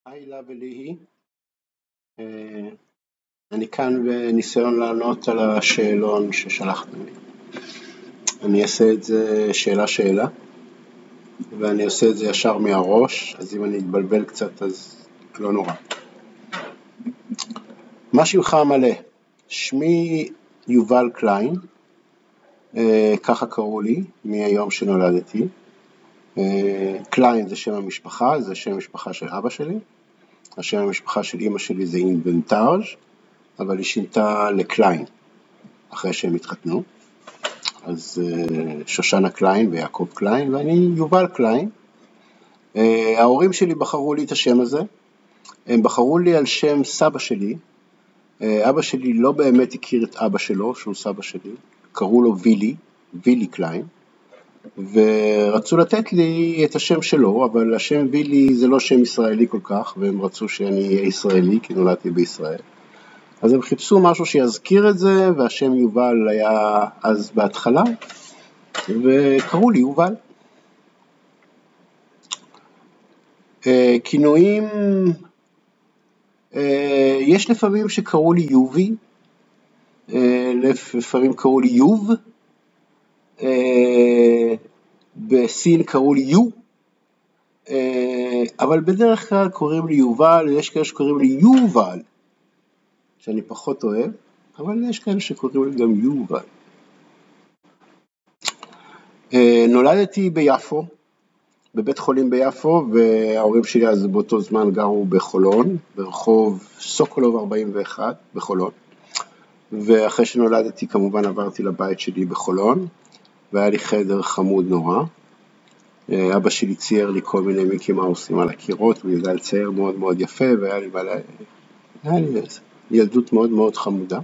היי לה וליהי, אני כאן בניסיון לענות על השאלון ששלחתם לי. אני אעשה את זה שאלה ואני עושה את זה ישר מהראש, אז אם אני אתבלבל קצת אז לא נורא. מה שמך המלא? שמי יובל קליין, ככה קראו לי מהיום שנולדתי. קליין זה שם המשפחה, זה שם המשפחה של אבא שלי. השם המשפחה של אמא שלי זה אינבנטאז', אבל היא שינתה לקליין אחרי שהם התחתנו. אז שושנה קליין ויעקב קליין, ואני יובל קליין. ההורים שלי בחרו לי את השם הזה. הם בחרו לי על שם סבא שלי. אבא שלי לא באמת הכיר את אבא שלו, שהוא סבא שלי. קראו לו וילי קליין. ורצו לתת לי את השם שלו, אבל השם וילי זה לא שם ישראלי כל כך, והם רצו שאני אהיה ישראלי, כי נולדתי בישראל. אז הם חיפשו משהו שיזכיר את זה, והשם יובל היה אז בהתחלה, וקראו לי יובל. כינויים, יש לפעמים שקראו לי יובי, לפעמים קראו לי יוב, בסין קראו לי יו, אבל בדרך כלל קוראים לי יובל, יש כאלה שקוראים לי יובל, שאני פחות אוהב, אבל יש כאלה שקוראים לי גם יובל. נולדתי ביפו, בבית חולים ביפו, וההורים שלי אז באותו זמן גרו בחולון, ברחוב סוקולוב 41 בחולון, ואחרי שנולדתי כמובן עברתי לבית שלי בחולון, והיה לי חדר חמוד נורא. אבא שלי צייר לי כל מיני מיקי מאוסים על הקירות, הוא ידע לצייר מאוד מאוד יפה, והיה לי ילדות מאוד מאוד חמודה.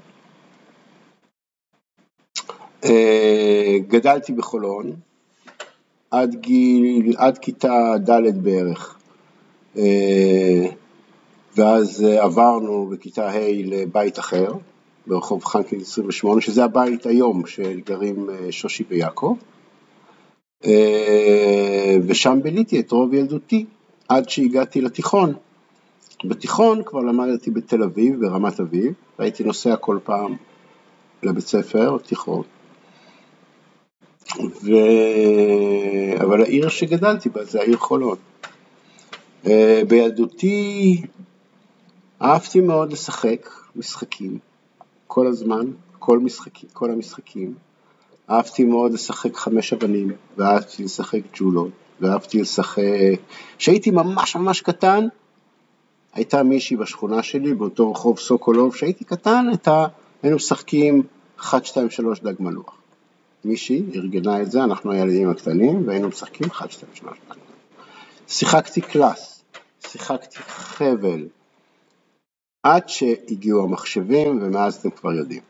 גדלתי בחולון, עד כיתה ד' בערך, ואז עברנו בכיתה ה' לבית אחר, ברחוב חנקין 28, שזה הבית היום של גרים שושי ויעקב, ושם ביליתי את רוב ילדותי, עד שהגעתי לתיכון. בתיכון כבר למדתי בתל אביב, ברמת אביב, והייתי נוסע כל פעם לבית ספר או תיכון. אבל העיר שגדלתי בה זה העיר חולון. בילדותי אהבתי מאוד לשחק משחקים, כל הזמן, כל המשחקים. אהבתי מאוד לשחק 5 אבנים, ואהבתי לשחק ג'ולות, ואהבתי לשחק... כשהייתי ממש קטן, הייתה מישהי בשכונה שלי, באותו רחוב סוקולוב, כשהייתי קטן, היינו משחקים 1, 2, 3 דג מלוח. מישהי ארגנה את זה, אנחנו הילדים הקטנים, והיינו משחקים 1, 2, 3 דג מלוח. שיחקתי קלאס, שיחקתי חבל, עד שהגיעו המחשבים, ומאז אתם כבר יודעים.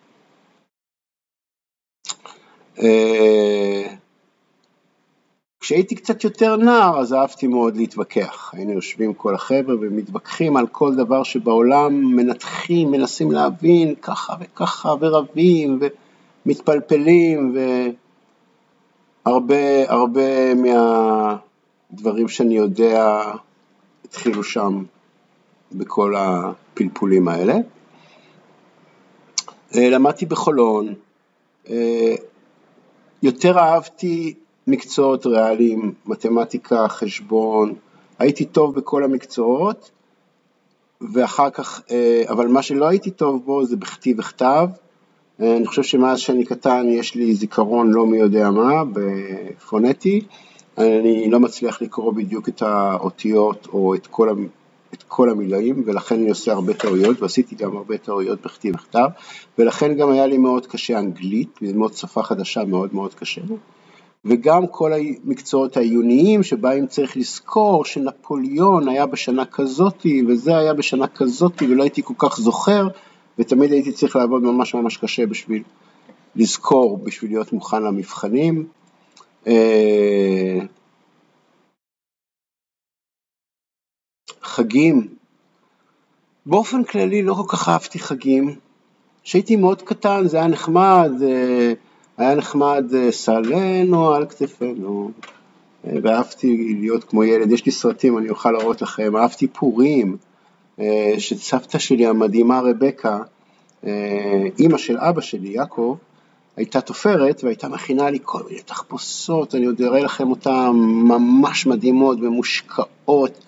כשהייתי קצת יותר נער, אז אהבתי מאוד להתווכח. היינו יושבים כל החבר'ה ומתווכחים על כל דבר שבעולם, מנתחים, מנסים להבין, ככה וככה, ורבים, ומתפלפלים, הרבה מהדברים שאני יודע התחילו שם בכל הפלפולים האלה. למדתי בחולון, יותר אהבתי מקצועות ריאליים, מתמטיקה, חשבון, הייתי טוב בכל המקצועות, ואחר כך, אבל מה שלא הייתי טוב בו זה בכתיב וכתב. אני חושב שמאז שאני קטן יש לי זיכרון לא מי יודע מה, בפונטי, אני לא מצליח לקרוא בדיוק את האותיות או את כל המילאים, ולכן אני עושה הרבה טעויות, ועשיתי גם הרבה טעויות בכתיב וכתב, ולכן גם היה לי מאוד קשה אנגלית, ללמוד שפה חדשה מאוד מאוד קשה, וגם כל המקצועות העיוניים שבהם צריך לזכור שנפוליאון היה בשנה כזאת, וזה היה בשנה כזאת, ולא הייתי כל כך זוכר, ותמיד הייתי צריך לעבוד ממש קשה בשביל לזכור, בשביל להיות מוכן למבחנים. חגים, באופן כללי לא כל כך אהבתי חגים. כשהייתי מאוד קטן זה היה נחמד, סלנו על כתפינו, ואהבתי להיות כמו ילד. יש לי סרטים, אני אוכל להראות לכם. אהבתי פורים, שסבתא שלי המדהימה רבקה, אמא של אבא שלי, יעקב, הייתה תופרת והייתה מכינה לי כל מיני תחפושות, אני עוד אראה לכם אותן ממש מדהימות ומושקעות,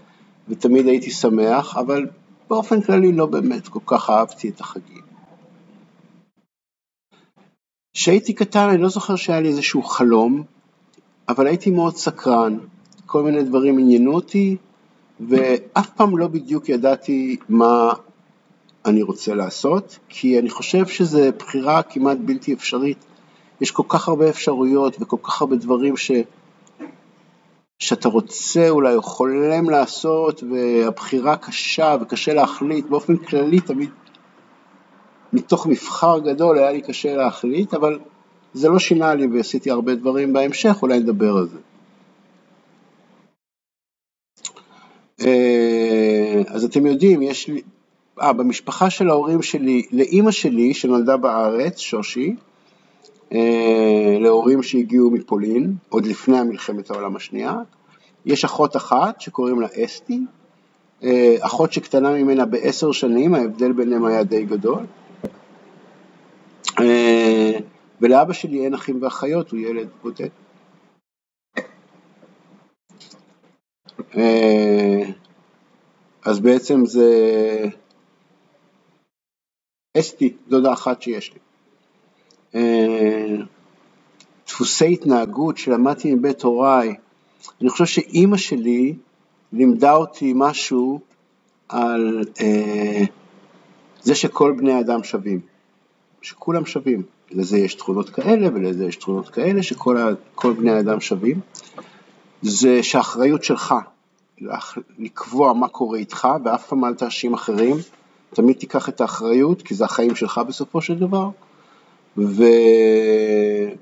ותמיד הייתי שמח, אבל באופן כללי לא באמת כל כך אהבתי את החגים. כשהייתי קטן אני לא זוכר שהיה לי איזשהו חלום, אבל הייתי מאוד סקרן, כל מיני דברים עניינו אותי, ואף פעם לא בדיוק ידעתי מה אני רוצה לעשות, כי אני חושב שזו בחירה כמעט בלתי אפשרית. יש כל כך הרבה אפשרויות וכל כך הרבה דברים שאתה רוצה אולי או חולם לעשות, והבחירה קשה וקשה להחליט. באופן כללי תמיד מתוך מבחר גדול היה לי קשה להחליט, אבל זה לא שינה לי ועשיתי הרבה דברים בהמשך, אולי נדבר על זה. אז אתם יודעים, יש לי, במשפחה של ההורים שלי, לאמא שלי שנולדה בארץ, שושי, להורים שהגיעו מפולין, עוד לפני מלחמת העולם השנייה, יש אחות אחת שקוראים לה אסתי, אחות שקטנה ממנה ב10 שנים, ההבדל ביניהם היה די גדול, ולאבא שלי אין אחים ואחיות, הוא ילד בודד. אז בעצם זה אסתי, דודה אחת שיש לי. דפוסי התנהגות שלמדתי מבית הוריי, אני חושב שאמא שלי לימדה אותי משהו על זה שכל בני אדם שווים, שכולם שווים, לזה יש תכונות כאלה ולזה יש תכונות כאלה, שכל בני אדם שווים, זה שהאחריות שלך לקבוע מה קורה איתך, ואף פעם אל תאשים אחרים, תמיד תיקח את האחריות, כי זה החיים שלך בסופו של דבר, ואני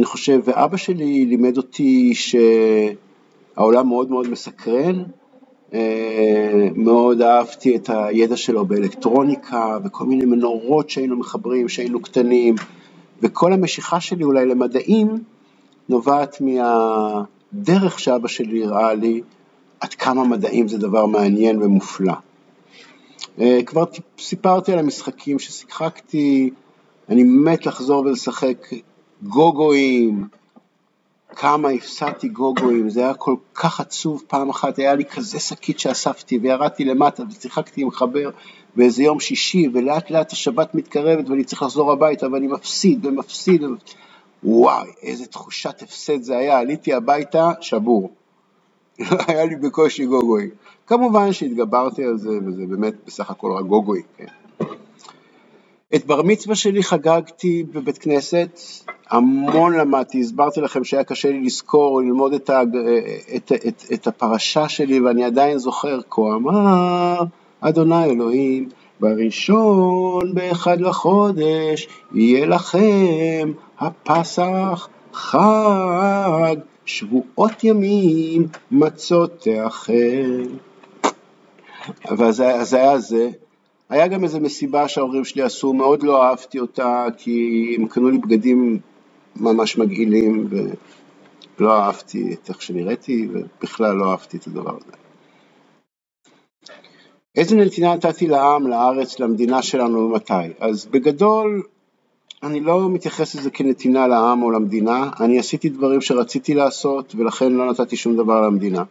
חושב, ואבא שלי לימד אותי שהעולם מאוד מאוד מסקרן, מאוד אהבתי את הידע שלו באלקטרוניקה, וכל מיני מנורות שהיינו מחברים, שהיינו קטנים, וכל המשיכה שלי אולי למדעים, נובעת מהדרך שאבא שלי הראה לי, עד כמה מדעים זה דבר מעניין ומופלא. כבר סיפרתי על המשחקים ששיחקתי, אני מת לחזור ולשחק גוגויים, כמה הפסעתי גוגויים, זה היה כל כך עצוב. פעם אחת היה לי כזה שקית שאספתי וירדתי למטה ושיחקתי עם חבר באיזה יום שישי, ולאט לאט השבת מתקרבת ואני צריך לחזור הביתה ואני מפסיד ומפסיד, וואי, איזה תחושת הפסד זה היה. עליתי הביתה שבור, היה לי בקושי גוגויים. כמובן שהתגברתי על זה, וזה באמת בסך הכל רק גוגויים, כן? את בר מצווה שלי חגגתי בבית כנסת, המון למדתי, הסברתי לכם שהיה קשה לי לזכור, ללמוד את הפרשה שלי, ואני עדיין זוכר, כה אמר אדוני אלוהים, בראשון באחד לחודש, יהיה לכם הפסח חג, שבועות ימים מצות תאכל. אז היה זה. היה גם איזו מסיבה שההורים שלי עשו, מאוד לא אהבתי אותה, כי הם קנו לי בגדים ממש מגעילים, ולא אהבתי את איך שנראיתי, ובכלל לא אהבתי את הדבר הזה. איזה נתינה נתתי לעם, לארץ, למדינה שלנו ומתי? אז בגדול, אני לא מתייחס לזה כנתינה לעם או למדינה, אני עשיתי דברים שרציתי לעשות, ולכן לא נתתי שום דבר למדינה.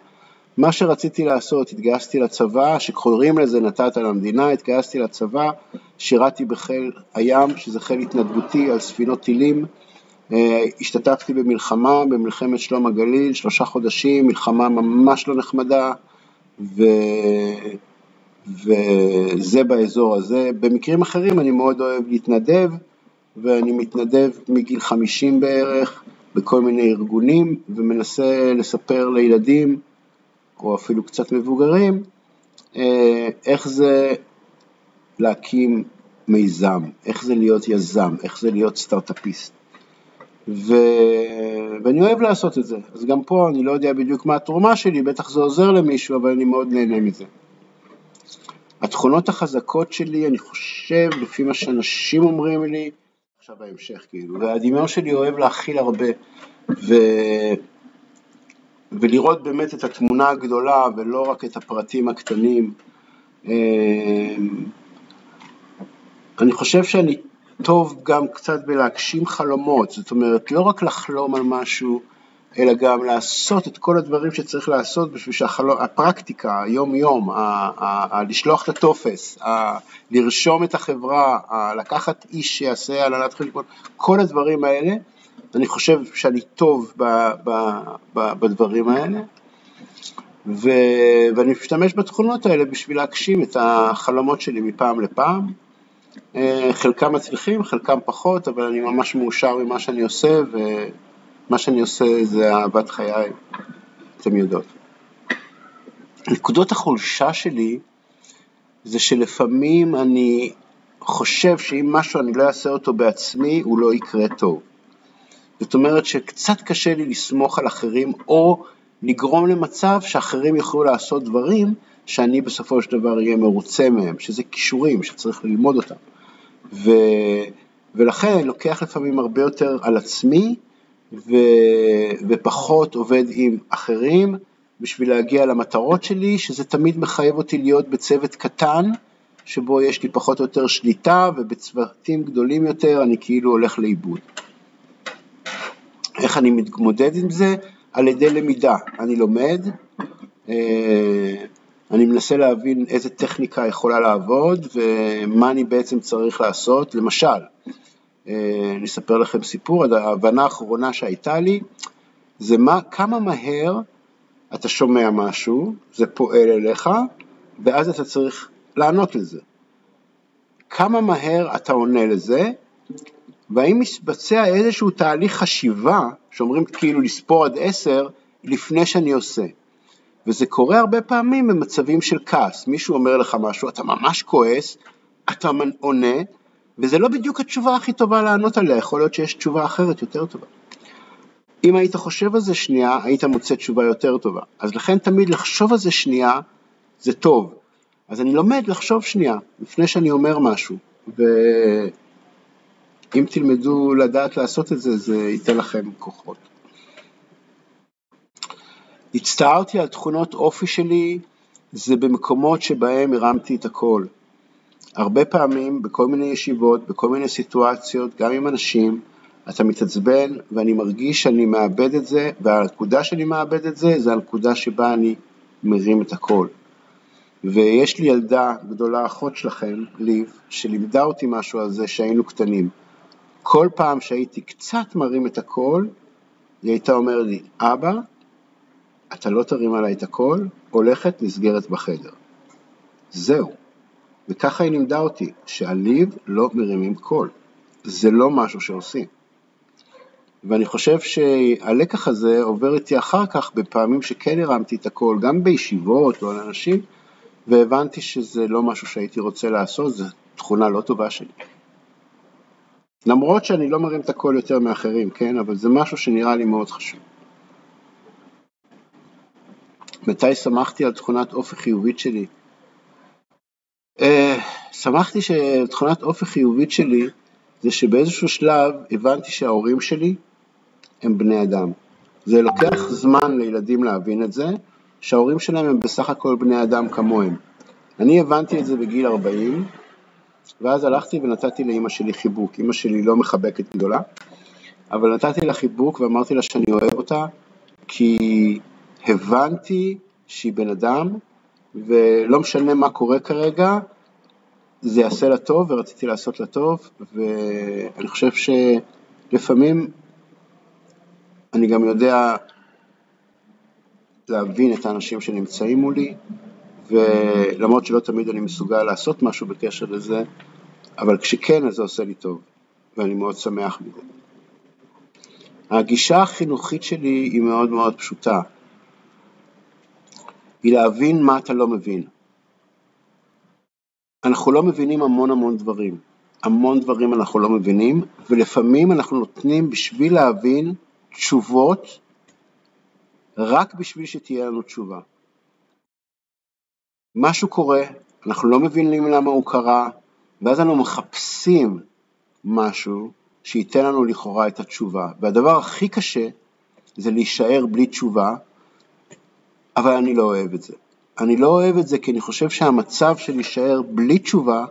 מה שרציתי לעשות, התגייסתי לצבא, שקוראים לזה נתת למדינה, התגייסתי לצבא, שירתי בחיל הים, שזה חיל התנדבותי על ספינות טילים, השתתפתי במלחמה, במלחמת שלום הגליל, 3 חודשים, מלחמה ממש לא נחמדה, וזה באזור הזה. במקרים אחרים אני מאוד אוהב להתנדב, ואני מתנדב מגיל 50 בערך, בכל מיני ארגונים, ומנסה לספר לילדים, או אפילו קצת מבוגרים, איך זה להקים מיזם, איך זה להיות יזם, איך זה להיות סטארט-אפיסט. ואני אוהב לעשות את זה. אז גם פה אני לא יודע בדיוק מה התרומה שלי, בטח זה עוזר למישהו, אבל אני מאוד נהנה מזה. התכונות החזקות שלי, אני חושב, לפי מה שאנשים אומרים לי, עכשיו ההמשך כאילו, והדמיון שלי אוהב להכיל הרבה, ולראות באמת את התמונה הגדולה ולא רק את הפרטים הקטנים. אני חושב שאני טוב גם קצת בלהגשים חלומות, זאת אומרת לא רק לחלום על משהו, אלא גם לעשות את כל הדברים שצריך לעשות בשביל הפרקטיקה, היום יום, לשלוח את הטופס, לרשום את החברה, לקחת איש שיעשה הנהלת חשבון, כל הדברים האלה, אני חושב שאני טוב בדברים האלה, ואני משתמש בתכונות האלה בשביל להגשים את החלומות שלי מפעם לפעם. חלקם מצליחים, חלקם פחות, אבל אני ממש מאושר ממה שאני עושה, ומה שאני עושה זה אהבת חיי, אתם יודעות. נקודות החולשה שלי זה שלפעמים אני חושב שאם משהו אני לא אעשה אותו בעצמי, הוא לא יקרה טוב. זאת אומרת שקצת קשה לי לסמוך על אחרים, או לגרום למצב שאחרים יוכלו לעשות דברים שאני בסופו של דבר אהיה מרוצה מהם, שזה קישורים שצריך ללמוד אותם. ולכן אני לוקח לפעמים הרבה יותר על עצמי, ופחות עובד עם אחרים, בשביל להגיע למטרות שלי, שזה תמיד מחייב אותי להיות בצוות קטן, שבו יש לי פחות או יותר שליטה, ובצוותים גדולים יותר אני כאילו הולך לאיבוד. איך אני מתמודד עם זה? על ידי למידה. אני לומד, אני מנסה להבין איזה טכניקה יכולה לעבוד, ומה אני בעצם צריך לעשות. למשל, אני אספר לכם סיפור, ההבנה האחרונה שהייתה לי, זה כמה מהר אתה שומע משהו, זה פועל אליך, ואז אתה צריך לענות לזה. כמה מהר אתה עונה לזה, והאם מתבצע איזשהו תהליך חשיבה, שאומרים כאילו לספור עד 10, לפני שאני עושה. וזה קורה הרבה פעמים במצבים של כעס. מישהו אומר לך משהו, אתה ממש כועס, אתה עונה, וזה לא בדיוק התשובה הכי טובה לענות עליה, יכול להיות שיש תשובה אחרת יותר טובה. אם היית חושב על זה שנייה, היית מוצא תשובה יותר טובה. אז לכן תמיד לחשוב על זה שנייה, זה טוב. אז אני לומד לחשוב שנייה, לפני שאני אומר משהו, אם תלמדו לדעת לעשות את זה, זה ייתן לכם כוחות. הצטערתי על תכונות אופי שלי, זה במקומות שבהם הרמתי את הכל. הרבה פעמים, בכל מיני ישיבות, בכל מיני סיטואציות, גם עם אנשים, אתה מתעצבן, ואני מרגיש שאני מאבד את זה, והנקודה שאני מאבד את זה, זה הנקודה שבה אני מרים את הכל. ויש לי ילדה גדולה, אחות שלכם, ליב, שלימדה אותי משהו על זה שהיינו קטנים. כל פעם שהייתי קצת מרים את הכל, היא הייתה אומרת לי, אבא, אתה לא תרים עליי את הכל, הולכת נסגרת בחדר. זהו. וככה היא לימדה אותי, שהליב לא מרימים קול. זה לא משהו שעושים. ואני חושב שהלקח הזה עובר איתי אחר כך, בפעמים שכן הרמתי את הכל, גם בישיבות או לאנשים, והבנתי שזה לא משהו שהייתי רוצה לעשות, זו תכונה לא טובה שלי. למרות שאני לא מרים את הכל יותר מאחרים, כן? אבל זה משהו שנראה לי מאוד חשוב. מתי שמחתי על תכונת אופי חיובית שלי? שמחתי שתכונת אופי חיובית שלי, זה שבאיזשהו שלב הבנתי שההורים שלי הם בני אדם. זה לוקח זמן לילדים להבין את זה, שההורים שלהם הם בסך הכל בני אדם כמוהם. אני הבנתי את זה בגיל 40, ואז הלכתי ונתתי לאמא שלי חיבוק. אמא שלי לא מחבקת גדולה, אבל נתתי לה חיבוק ואמרתי לה שאני אוהב אותה, כי הבנתי שהיא בן אדם, ולא משנה מה קורה כרגע, זה יעשה לה טוב, ורציתי לעשות לה טוב, ואני חושב שלפעמים אני גם יודע להבין את האנשים שנמצאים מולי, ולמרות שלא תמיד אני מסוגל לעשות משהו בקשר לזה, אבל כשכן אז זה עושה לי טוב, ואני מאוד שמח מזה. הגישה החינוכית שלי היא מאוד מאוד פשוטה, היא להבין מה אתה לא מבין. אנחנו לא מבינים המון דברים, המון דברים אנחנו לא מבינים, ולפעמים אנחנו נותנים בשביל להבין תשובות, רק בשביל שתהיה לנו תשובה. משהו קורה, אנחנו לא מבינים למה הוא קרה, ואז אנחנו מחפשים משהו שייתן לנו לכאורה את התשובה. והדבר הכי קשה זה להישאר בלי תשובה, אבל אני לא אוהב את זה. אני לא אוהב את זה כי אני חושב שהמצב של להישאר בלי תשובה,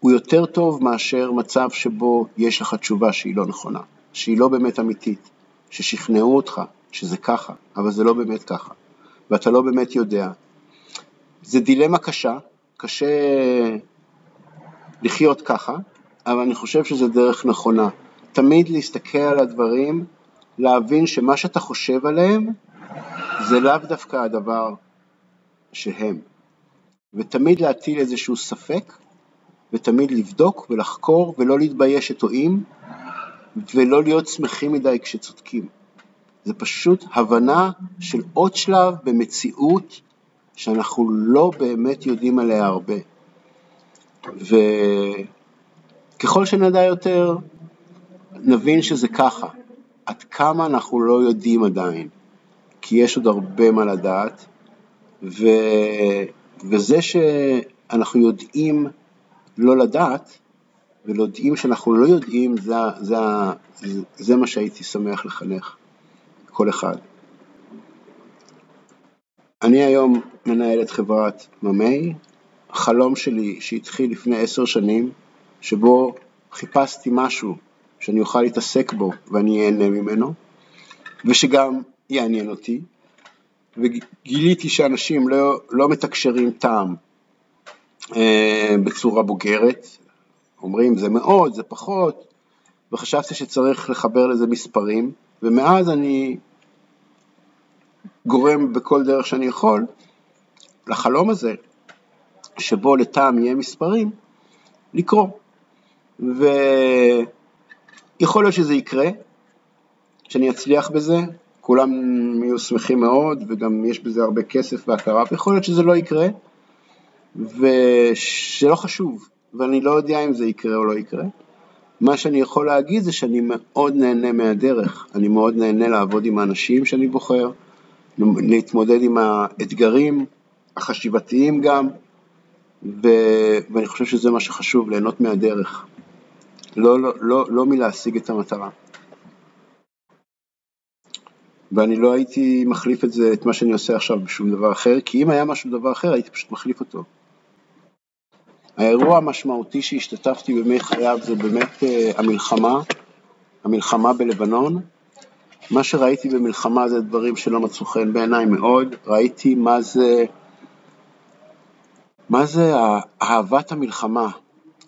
הוא יותר טוב מאשר מצב שבו יש לך תשובה שהיא לא נכונה, שהיא לא באמת אמיתית, ששכנעו אותך שזה ככה, אבל זה לא באמת ככה, ואתה לא באמת יודע. זה דילמה קשה, קשה לחיות ככה, אבל אני חושב שזה דרך נכונה. תמיד להסתכל על הדברים, להבין שמה שאתה חושב עליהם, זה לאו דווקא הדבר שהם. ותמיד להטיל איזשהו ספק, ותמיד לבדוק ולחקור ולא להתבייש שטועים, ולא להיות שמחים מדי כשצודקים. זה פשוט הבנה של עוד שלב במציאות שאנחנו לא באמת יודעים עליה הרבה. וככל שנדע יותר, נבין שזה ככה. עד כמה אנחנו לא יודעים עדיין, כי יש עוד הרבה מה לדעת, וזה שאנחנו יודעים לא לדעת, ולא יודעים שאנחנו לא יודעים, זה מה שהייתי שמח לחנך, כל אחד. אני היום מנהל את חברת ממי, החלום שלי שהתחיל לפני 10 שנים, שבו חיפשתי משהו שאני אוכל להתעסק בו ואני אהנה ממנו, ושגם יעניין אותי, וגיליתי שאנשים לא מתקשרים טעם בצורה בוגרת, אומרים זה מאוד, זה פחות, וחשבתי שצריך לחבר לזה מספרים, ומאז אני גורם בכל דרך שאני יכול לחלום הזה, שבו לטעם יהיה מספרים, לקרוא. ויכול להיות שזה יקרה, שאני אצליח בזה, כולם יהיו שמחים מאוד, וגם יש בזה הרבה כסף והכרה, ויכול להיות שזה לא יקרה, ושלא חשוב, ואני לא יודע אם זה יקרה או לא יקרה. מה שאני יכול להגיד זה שאני מאוד נהנה מהדרך, אני מאוד נהנה לעבוד עם האנשים שאני בוחר, להתמודד עם האתגרים החשיבתיים גם, ואני חושב שזה מה שחשוב, ליהנות מהדרך, לא מלהשיג את המטרה. ואני לא הייתי מחליף את מה שאני עושה עכשיו בשום דבר אחר, כי אם היה משהו דבר אחר, הייתי פשוט מחליף אותו. האירוע המשמעותי שהשתתפתי בימי חייו זה באמת המלחמה בלבנון. מה שראיתי במלחמה זה דברים שלא מצאו חן בעיניי מאוד. ראיתי מה זה אהבת המלחמה.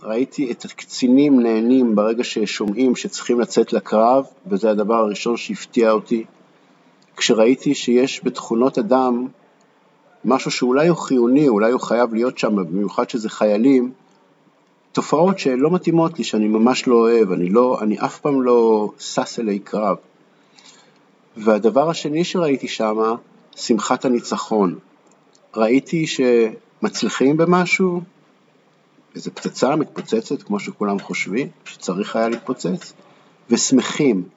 ראיתי את הקצינים נהנים ברגע ששומעים שצריכים לצאת לקרב, וזה הדבר הראשון שהפתיע אותי. כשראיתי שיש בתכונות אדם משהו שאולי הוא חיוני, אולי הוא חייב להיות שם, במיוחד שזה חיילים, תופעות שלא מתאימות לי, שאני ממש לא אוהב, אני אף פעם לא סס אלי קרב. והדבר השני שראיתי שם, שמחת הניצחון. ראיתי שמצליחים במשהו, איזו פצצה מתפוצצת, כמו שכולם חושבים, שצריך היה להתפוצץ, ושמחים.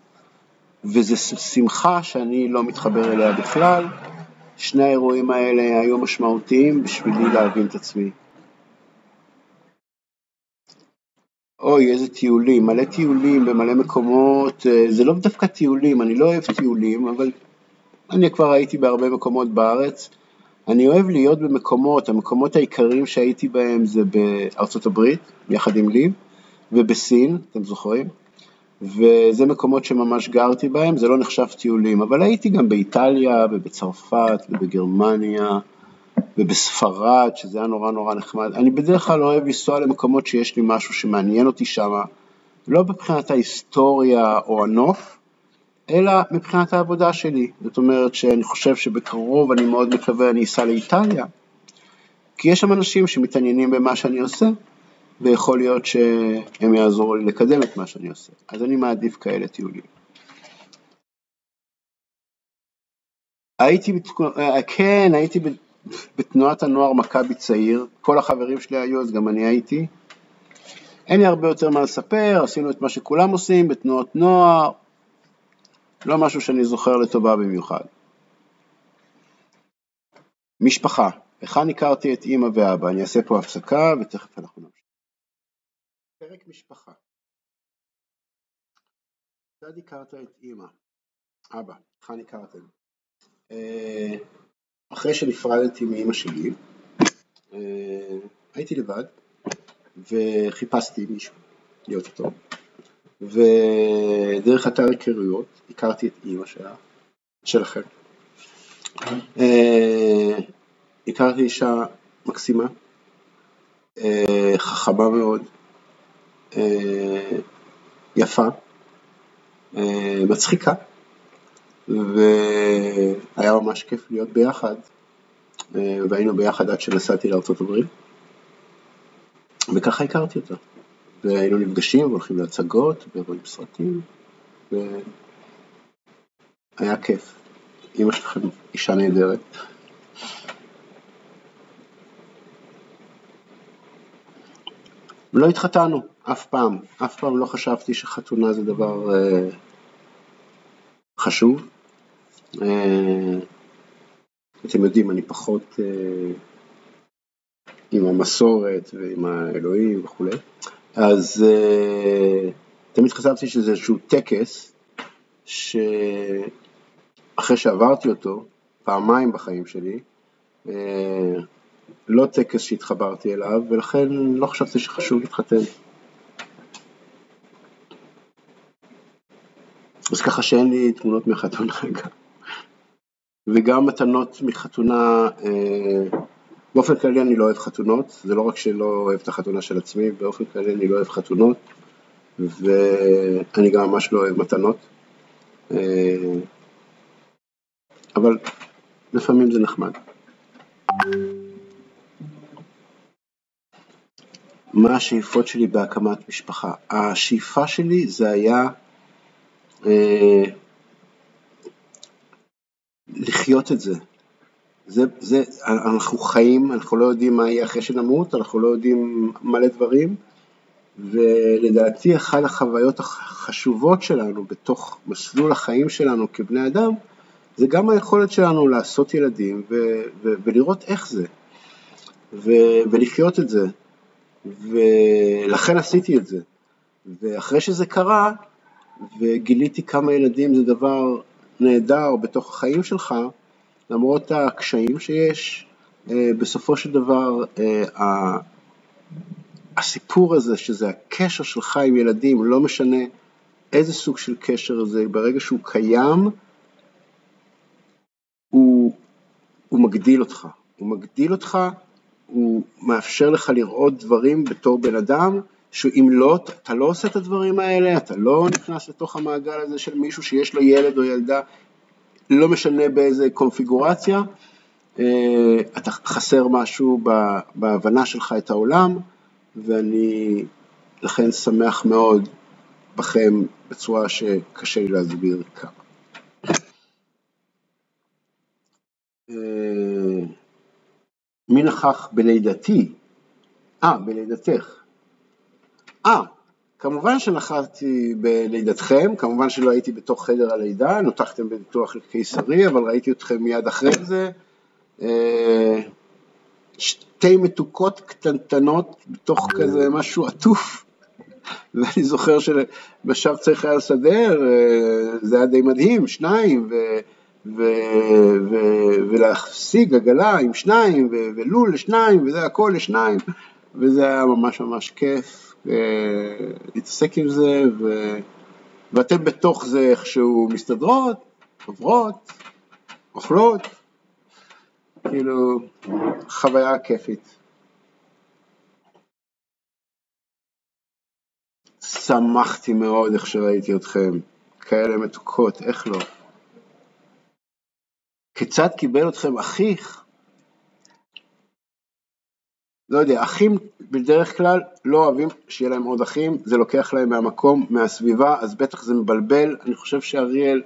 וזו שמחה שאני לא מתחבר אליה בכלל. שני האירועים האלה היו משמעותיים בשבילי להבין את עצמי. אוי, איזה טיולים, מלא טיולים במלא מקומות, זה לא דווקא טיולים, אני לא אוהב טיולים, אבל אני כבר הייתי בהרבה מקומות בארץ. אני אוהב להיות במקומות, המקומות העיקריים שהייתי בהם זה בארצות הברית, יחד עם ליב, ובסין, אתם זוכרים? וזה מקומות שממש גרתי בהם, זה לא נחשב טיולים, אבל הייתי גם באיטליה, ובצרפת, ובגרמניה, ובספרד, שזה היה נורא נורא נחמד. אני בדרך כלל אוהב לנסוע למקומות שיש לי משהו שמעניין אותי שם, לא מבחינת ההיסטוריה או הנוף, אלא מבחינת העבודה שלי. זאת אומרת שאני חושב שבקרוב אני מאוד מקווה אני אסע לאיטליה, כי יש שם אנשים שמתעניינים במה שאני עושה, ויכול להיות שהם יעזרו לי לקדם את מה שאני עושה. אז אני מעדיף כאלה טיולים. הייתי בתנועת הנוער מכבי צעיר, כל החברים שלי היו, אז גם אני הייתי. אין לי הרבה יותר מה לספר, עשינו את מה שכולם עושים בתנועות נוער, לא משהו שאני זוכר לטובה במיוחד. משפחה, היכן הכרתי את אמא ואבא? אני אעשה פה הפסקה ותכף אנחנו נמשיך. פרק משפחה. כיצד הכרת את אמא? אבא, היכן הכרתם? אחרי שנפרדתי מאמא שלי, הייתי לבד, וחיפשתי מישהו להיות איתו, ודרך אתר היכרויות הכרתי את אמא שלכם. הכרתי אישה מקסימה, חכמה מאוד, יפה, מצחיקה, והיה ממש כיף להיות ביחד, והיינו ביחד עד שנסעתי לארצות הברית, וככה הכרתי אותה, והיינו נפגשים והולכים להצגות ורואים סרטים, והיה כיף. אמא שלכם אישה נהדרת. לא התחתנו, אף פעם לא חשבתי שחתונה זה דבר חשוב. אתם יודעים, אני פחות עם המסורת ועם האלוהים וכו'. אז תמיד חשבתי שזה איזשהו טקס, שאחרי שעברתי אותו, פעמיים בחיים שלי, לא טקס שהתחברתי אליו, ולכן לא חשבתי שחשוב להתחתן. אז ככה שאין לי תמונות מחתונה גם. וגם מתנות מחתונה, באופן כללי אני לא אוהב חתונות, זה לא רק שלא אוהב את החתונה של עצמי, באופן כללי אני לא אוהב חתונות, ואני גם ממש לא אוהב מתנות, אבל לפעמים זה נחמד. מה השאיפות שלי בהקמת משפחה? השאיפה שלי זה היה לחיות את זה. אנחנו חיים, אנחנו לא יודעים מה יהיה אחרי שנמות, אנחנו לא יודעים מלא דברים, ולדעתי אחד החוויות החשובות שלנו בתוך מסלול החיים שלנו כבני אדם, זה גם היכולת שלנו לעשות ילדים ולראות איך זה, ולחיות את זה, ולכן עשיתי את זה. ואחרי שזה קרה, וגיליתי כמה ילדים זה דבר נהדר בתוך החיים שלך, למרות הקשיים שיש, בסופו של דבר, הסיפור הזה, שזה הקשר שלך עם ילדים, לא משנה איזה סוג של קשר זה, ברגע שהוא קיים, הוא מגדיל אותך. הוא מגדיל אותך, הוא מאפשר לך לראות דברים בתור בן אדם, שאם לא, אתה לא עושה את הדברים האלה, אתה לא נכנס לתוך המעגל הזה של מישהו שיש לו ילד או ילדה, לא משנה באיזה קונפיגורציה, אתה חסר משהו בהבנה שלך את העולם, ואני לכן שמח מאוד בכם בצורה שקשה לי להסביר כמה. מי נכח בלידתי? בלידתך. כמובן שנכחתי בלידתכם, כמובן שלא הייתי בתוך חדר הלידה, נותחתם בניתוח קיסרי, אבל ראיתי אתכם מיד אחרי זה. שתי מתוקות קטנטנות בתוך כזה משהו עטוף, ואני זוכר שבשאר צריך היה לסדר, זה היה די מדהים, 2, ולהשיג עגלה עם 2, ולול ל2, וזה הכל ל2, וזה היה ממש ממש כיף להתעסק עם זה, ואתם בתוך זה איכשהו מסתדרות, עוברות, אוכלות, כאילו חוויה כיפית. שמחתי מאוד איך שראיתי אתכם, כאלה מתוקות, איך לא? כיצד קיבל אתכם אחיך? לא יודע, אחים בדרך כלל לא אוהבים שיהיה להם עוד אחים, זה לוקח להם מהמקום, מהסביבה, אז בטח זה מבלבל. אני חושב שאריאל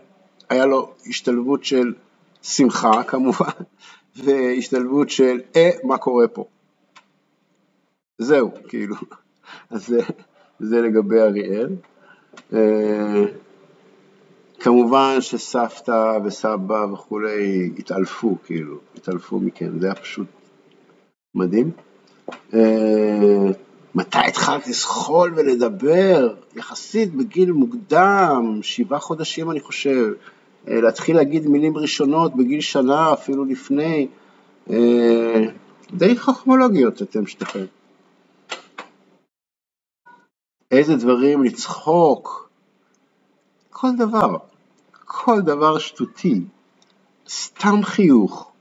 היה לו השתלבות של שמחה כמובן, והשתלבות של מה קורה פה. זהו, כאילו. אז זה לגבי אריאל. כמובן שסבתא וסבא וכולי התעלפו, כאילו, התעלפו מכם, זה היה פשוט מדהים. מתי התחלת לסחול ולדבר? יחסית בגיל מוקדם, 7 חודשים אני חושב, להתחיל להגיד מילים ראשונות בגיל שנה, אפילו לפני, די חכמולוגיות אתם שתכם. איזה דברים לצחוק, כל דבר שטותי, סתם חיוך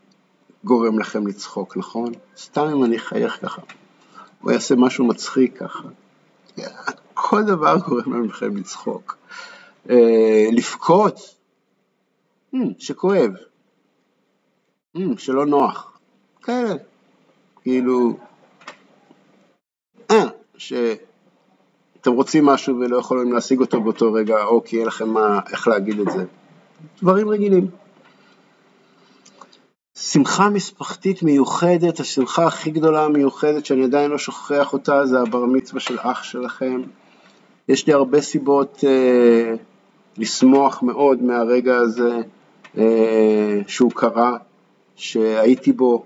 גורם לכם לצחוק, נכון? סתם אם אני חייך ככה, הוא יעשה משהו מצחיק ככה, כל דבר גורם לכם לצחוק. לפקות, שכואב, שלא נוח, כאלה, כאילו, שאתם רוצים משהו ולא יכולים להשיג אותו באותו רגע, או כי אין לכם איך להגיד את זה. דברים רגילים. שמחה משפחתית מיוחדת, השמחה הכי גדולה מיוחדת שאני עדיין לא שוכח אותה, זה הבר מצווה של אח שלכם. יש לי הרבה סיבות לשמוח מאוד מהרגע הזה שהוא קרה, שהייתי בו,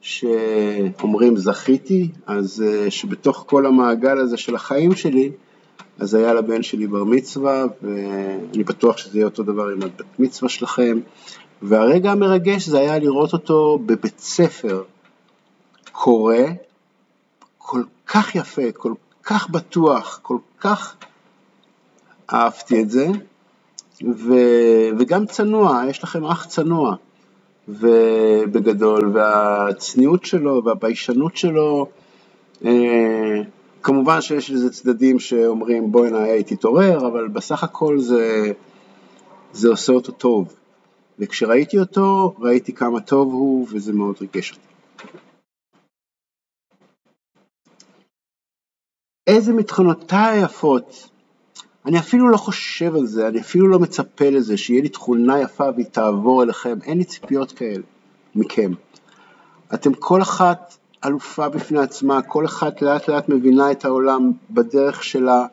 שאומרים זכיתי, אז שבתוך כל המעגל הזה של החיים שלי, אז היה לבן שלי בר מצווה, ואני בטוח שזה יהיה אותו דבר עם הבת מצווה שלכם, והרגע המרגש זה היה לראות אותו בבית ספר קורא, כל כך יפה, כל כך בטוח, כל כך אהבתי את זה, וגם צנוע, יש לכם אח צנוע, ובגדול, והצניעות שלו והביישנות שלו, כמובן שיש לזה צדדים שאומרים בואי נהיה תתעורר, אבל בסך הכל זה עושה אותו טוב. וכשראיתי אותו, ראיתי כמה טוב הוא, וזה מאוד ריגש אותי. איזה מתכונותיי יפות. אני אפילו לא חושב על זה, אני אפילו לא מצפה לזה, שיהיה לי תכונה יפה והיא תעבור אליכם. אין לי ציפיות כאלה מכם. אתם כל אחת אלופה בפני עצמה, כל אחת לאט לאט מבינה את העולם בדרך שלה,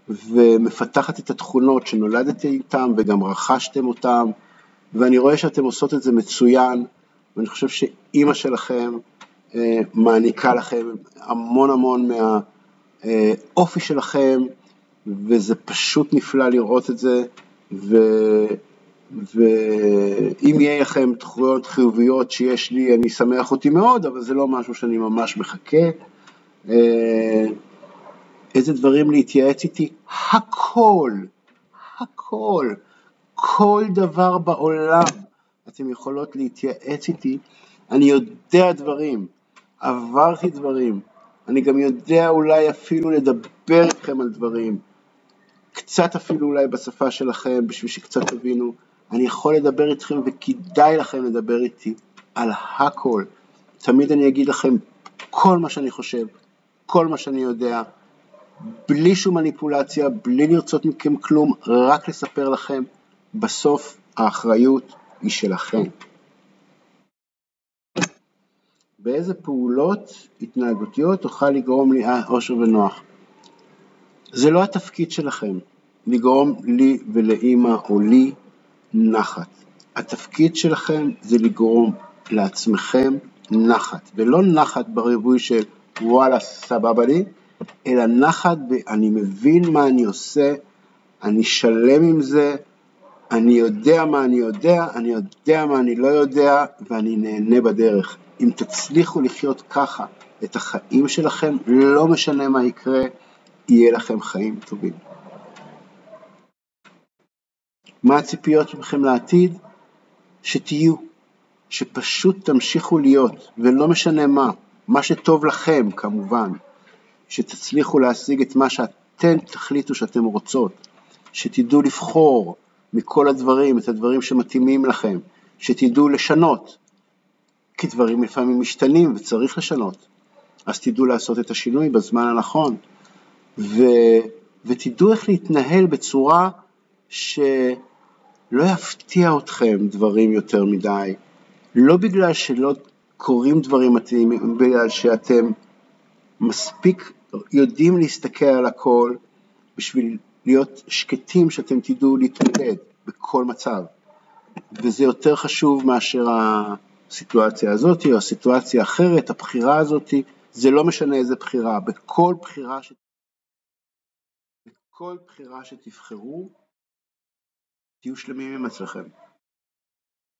ומפתחת את התכונות שנולדתם איתם וגם רכשתם אותם, ואני רואה שאתם עושות את זה מצוין, ואני חושב שאימא שלכם מעניקה לכם המון המון מהאופי שלכם, וזה פשוט נפלא לראות את זה, ואם יהיה לכם תכונות חיוביות שיש לי, אני שמח אותי מאוד, אבל זה לא משהו שאני ממש מחכה. איזה דברים להתייעץ איתי? הכל, כל דבר בעולם אתם יכולות להתייעץ איתי. אני יודע דברים, עברתי דברים, אני גם יודע אולי אפילו לדבר איתכם על דברים, קצת אפילו אולי בשפה שלכם, בשביל שקצת תבינו. אני יכול לדבר איתכם וכדאי לכם לדבר איתי על הכל. תמיד אני אגיד לכם כל מה שאני חושב, כל מה שאני יודע, בלי שום מניפולציה, בלי לרצות מכם כלום, רק לספר לכם. בסוף האחריות היא שלכם. באיזה פעולות התנהגותיות תוכל לגרום לי אושר ונוח? זה לא התפקיד שלכם לגרום לי ולאמא או לי נחת. התפקיד שלכם זה לגרום לעצמכם נחת, ולא נחת בריבוי של וואלה סבבה לי, אלא נחת אני מבין מה אני עושה, אני שלם עם זה, אני יודע מה אני יודע, אני יודע מה אני לא יודע, ואני נהנה בדרך. אם תצליחו לחיות ככה את החיים שלכם, לא משנה מה יקרה, יהיה לכם חיים טובים. מה הציפיות שלכם לעתיד? שתהיו, שפשוט תמשיכו להיות, ולא משנה מה שטוב לכם כמובן, שתצליחו להשיג את מה שאתם תחליטו שאתם רוצות, שתדעו לבחור מכל הדברים, את הדברים שמתאימים לכם, שתדעו לשנות, כי דברים לפעמים משתנים וצריך לשנות, אז תדעו לעשות את השינוי בזמן הנכון, ותדעו איך להתנהל בצורה שלא יפתיע אתכם דברים יותר מדי, לא בגלל שלא קורים דברים מתאימים, בגלל שאתם מספיק יודעים להסתכל על הכל, בשביל להיות שקטים שאתם תדעו להתמודד בכל מצב. וזה יותר חשוב מאשר הסיטואציה הזאת או הסיטואציה האחרת, הבחירה הזאת, זה לא משנה איזה בחירה, בכל בחירה שתבחרו, תהיו שלמים עם עצמכם.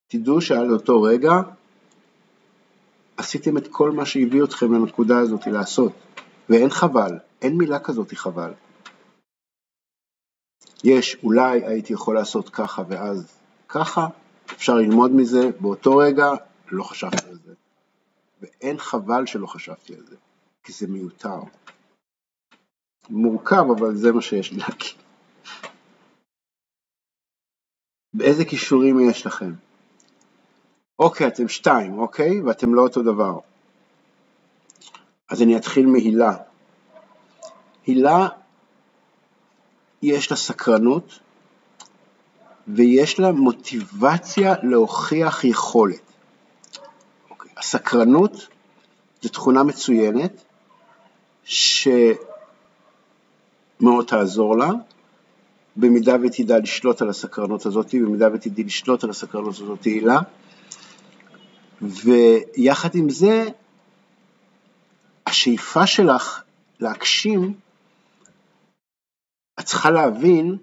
תדעו שעל אותו רגע עשיתם את כל מה שהביא אתכם לנקודה הזאת לעשות, ואין חבל, אין מילה כזאת חבל. יש, אולי הייתי יכול לעשות ככה ואז ככה, אפשר ללמוד מזה, באותו רגע לא חשבתי על זה. ואין חבל שלא חשבתי על זה, כי זה מיותר. מורכב, אבל זה מה שיש לי להגיד. באיזה כישורים יש לכם? אוקיי, אתם 2, אוקיי? ואתם לא אותו דבר. אז אני אתחיל מהילה. הילה, יש לה סקרנות, ויש לה מוטיבציה להוכיח יכולת. אוקיי. הסקרנות זו תכונה מצוינת, שמאוד תעזור לה, במידה ותדע לשלוט על הסקרנות הזאת, במידה ותדעי לשלוט על הסקרנות הזאת הילה, ויחד עם זה, השאיפה שלך להגשים, את צריכה להבין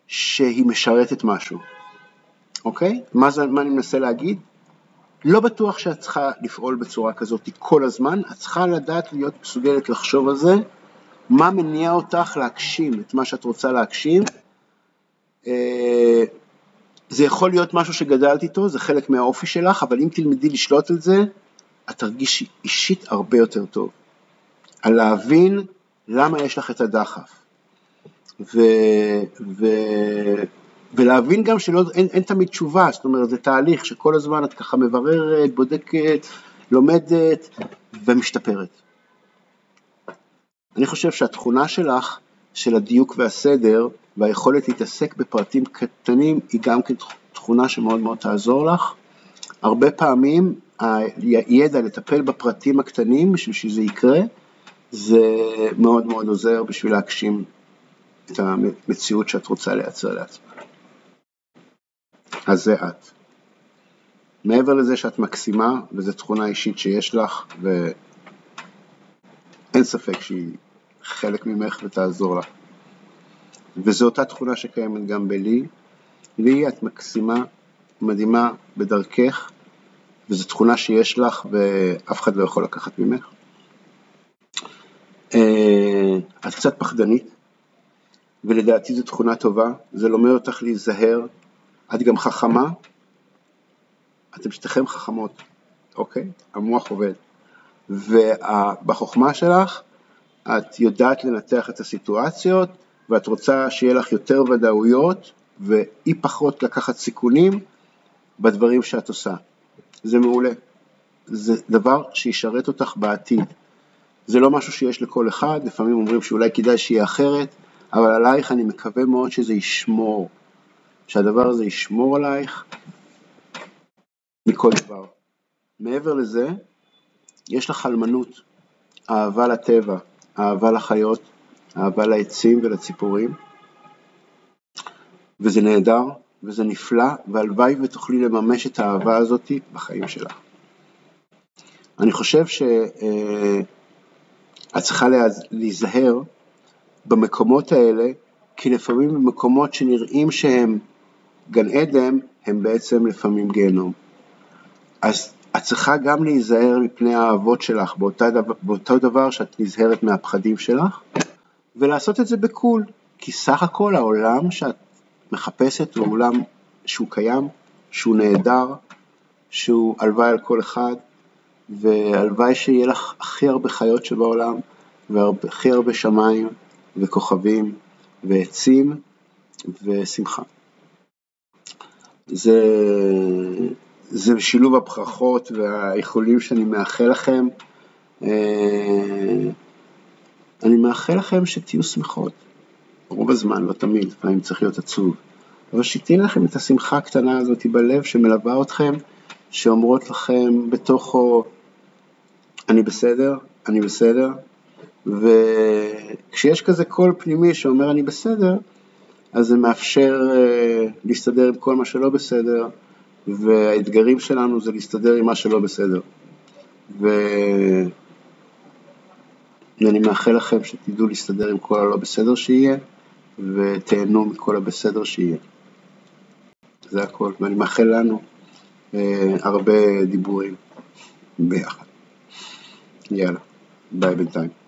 שהיא משרתת משהו. אוקיי? מה אני מנסה להגיד? לא בטוח שאת צריכה לפעול בצורה כזאת כל הזמן, את צריכה לדעת להיות מסוגלת לחשוב על זה, מה מניע אותך להגשים את מה שאת רוצה להגשים. זה יכול להיות משהו שגדלת איתו, זה חלק מהאופי שלך, אבל אם תלמדי לשלוט על זה, את תרגישי אישית הרבה יותר טוב. על להבין למה יש לך את הדחף. ולהבין גם אין תמיד תשובה, זאת אומרת, זה תהליך שכל הזמן את ככה מבררת, בודקת, לומדת ומשתפרת. אני חושב שהתכונה שלך, של הדיוק והסדר, והיכולת להתעסק בפרטים קטנים, היא גם תכונה שמאוד מאוד תעזור לך. הרבה פעמים, הידע לטפל בפרטים הקטנים, בשביל שזה יקרה, זה מאוד מאוד עוזר בשביל להגשים את המציאות שאת רוצה לייצר לעצמך. אז זה את. מעבר לזה שאת מקסימה, וזו תכונה אישית שיש לך, ואין ספק שהיא חלק ממך ותעזור לך. וזו אותה תכונה שקיימת גם בלי. לי את מקסימה, מדהימה בדרכך, וזו תכונה שיש לך ואף אחד לא יכול לקחת ממך. את קצת פחדנית, ולדעתי זו תכונה טובה, זה לומד אותך להיזהר, את גם חכמה, אתם שתיכם חכמות, אוקיי? המוח עובד. ובחוכמה שלך, את יודעת לנתח את הסיטואציות, ואת רוצה שיהיה לך יותר ודאויות, ואי פחות לקחת סיכונים בדברים שאת עושה. זה מעולה. זה דבר שישרת אותך בעתיד. זה לא משהו שיש לכל אחד, לפעמים אומרים שאולי כדאי שיהיה אחרת, אבל עלייך אני מקווה מאוד שזה ישמור, שהדבר הזה ישמור עלייך מכל דבר. מעבר לזה, יש לך חלמנות, אהבה לטבע, אהבה לחיות, אהבה לעצים ולציפורים, וזה נהדר, וזה נפלא, והלוואי ותוכלי לממש את האהבה הזאת בחיים שלך. אני חושב שאת צריכה להיזהר במקומות האלה, כי לפעמים במקומות שנראים שהם גן עדן, הם בעצם לפעמים גיהנום. אז את צריכה גם להיזהר מפני האהבות שלך, באותו דבר שאת נזהרת מהפחדים שלך, ולעשות את זה בקול, כי סך הכל העולם שאת מחפשת הוא עולם שהוא קיים, שהוא נהדר, שהוא הלוואי על כל אחד, והלוואי שיהיה לך הכי הרבה חיות שבעולם, והכי הרבה שמיים וכוכבים ועצים ושמחה. זה שילוב הברכות והאיחולים שאני מאחל לכם. אני מאחל לכם שתהיו שמחות. רוב הזמן, לא תמיד, לפעמים צריך להיות עצוב. אבל שתהיה לכם את השמחה הקטנה הזאת בלב שמלווה אתכם, שאומרות לכם בתוכו, אני בסדר, אני בסדר. וכשיש כזה קול פנימי שאומר אני בסדר, אז זה מאפשר להסתדר עם כל מה שלא בסדר, והאתגרים שלנו זה להסתדר עם מה שלא בסדר. ואני מאחל לכם שתדעו להסתדר עם כל הלא בסדר שיהיה, ותהנו מכל הבסדר שיהיה. זה הכל, ואני מאחל לנו הרבה דיבורים ביחד. יאללה, ביי בינתיים.